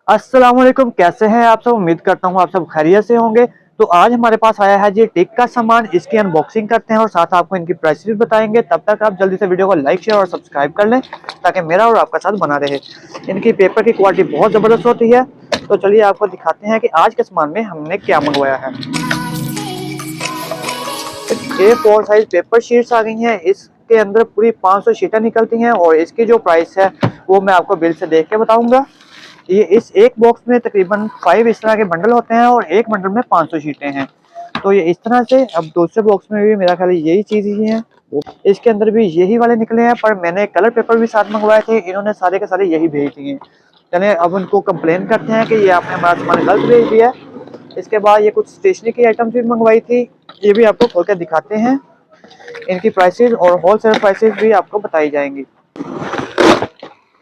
अस्सलाम वालेकुम, कैसे हैं आप सब। उम्मीद करता हूँ आप सब खैरियत से होंगे। तो आज हमारे पास आया है जी टिक का सामान। इसकी अनबॉक्सिंग करते हैं और साथ आपको इनकी प्राइस भी बताएंगे। तब तक आप जल्दी से वीडियो को लाइक शेयर और सब्सक्राइब कर लें ताकि मेरा और आपका साथ बना रहे। इनकी पेपर की क्वालिटी बहुत ज़बरदस्त होती है। तो चलिए आपको दिखाते हैं कि आज के सामान में हमने क्या मंगवाया है। A4 साइज पेपर शीट्स आ गई हैं। इसके अंदर पूरी 500 शीटें निकलती हैं और इसकी जो प्राइस है वो मैं आपको बिल से देख के बताऊंगा। ये इस एक बॉक्स में तकरीबन 5 इस तरह के बंडल होते हैं और एक बंडल में 500 शीटें हैं। तो ये इस तरह से। अब दूसरे बॉक्स में भी मेरा ख्याल यही चीज़ ही है। इसके अंदर भी यही वाले निकले हैं, पर मैंने कलर पेपर भी साथ मंगवाए थे, इन्होंने सारे के सारे यही भेज दिए। चलिए अब उनको कंप्लेन करते हैं कि ये आपने हमारा सामान गलत भेज दिया है। इसके बाद ये कुछ स्टेशनरी की आइटम्स भी मंगवाई थी, ये भी आपको खोल कर दिखाते हैं। इनकी प्राइसेस और होलसेल प्राइसेस भी आपको बताई जाएंगी।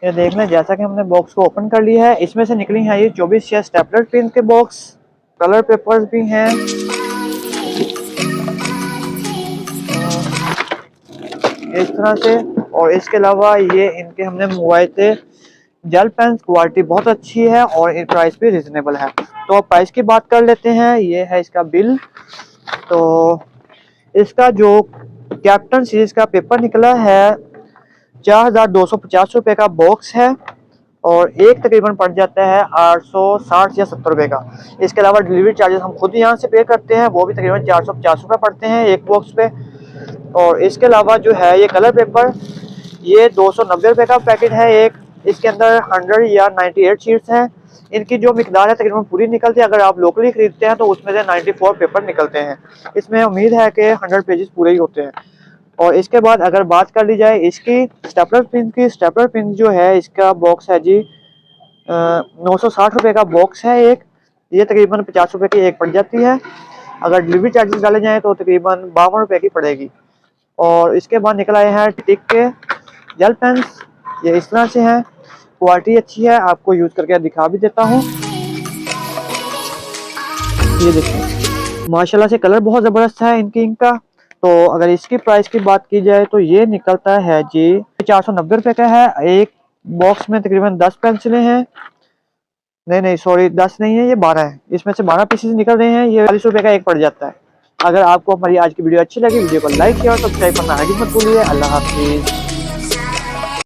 ये देख लें, जैसा कि हमने बॉक्स को ओपन कर लिया है, इसमें से निकली है ये 24 6 स्टेपलर पेन के बॉक्स। कलर पेपर्स भी हैं इस तरह से। और इसके अलावा ये इनके हमने मंगवाए थे जेल पेन, क्वालिटी बहुत अच्छी है और प्राइस भी रिजनेबल है। तो अब प्राइस की बात कर लेते हैं। ये है इसका बिल। तो इसका जो कैप्टन सीरीज का पेपर निकला है 4250 रुपये का बॉक्स है और एक तकरीबन पड़ जाता है 860 या 70 रुपये का। इसके अलावा डिलीवरी चार्जेस हम खुद यहाँ से पे करते हैं, वो भी तकरीबन 450 रुपये पड़ते हैं एक बॉक्स पे। और इसके अलावा जो है ये कलर पेपर, ये 290 रुपये का पैकेट है एक। इसके अंदर 100 या 98 शीट्स हैं। इनकी जो मिकदार है तकरीबन पूरी निकलती है। अगर आप लोकली खरीदते हैं तो उसमें से 94 पेपर निकलते हैं। इसमें उम्मीद है कि 100 पेजेस पूरे ही होते हैं। और इसके बाद अगर बात कर ली जाए इसकी स्टेपलर पिन की, स्टेपलर पिन जो है इसका बॉक्स है जी 960 रुपये का बॉक्स है एक। ये तकरीबन 50 रुपये की एक पड़ जाती है। अगर डिलीवरी चार्जेस डाले जाएँ तो तकरीबन 52 रुपये की पड़ेगी। और इसके बाद निकल आए हैं टिक के जेल पेन्स। ये इस तरह से हैं, क्वालिटी अच्छी है, आपको यूज़ करके दिखा भी देता हूँ। ये देखिए माशाल्लाह से कलर बहुत ज़बरदस्त है इनकी इंक का। तो अगर इसकी प्राइस की बात की जाए तो ये निकलता है जी 490 रुपये का है। एक बॉक्स में तकरीबन 10 पेंसिलें हैं। नहीं सॉरी, 10 नहीं है, ये 12 है। इसमें से 12 पीसेस निकल रहे हैं। ये 40 रुपये का एक पड़ जाता है। अगर आपको हमारी आज की वीडियो अच्छी लगी, वीडियो को लाइक किया और सब्सक्राइब करना हरगिज़ मत भूलिए। अल्लाह हाफिज़।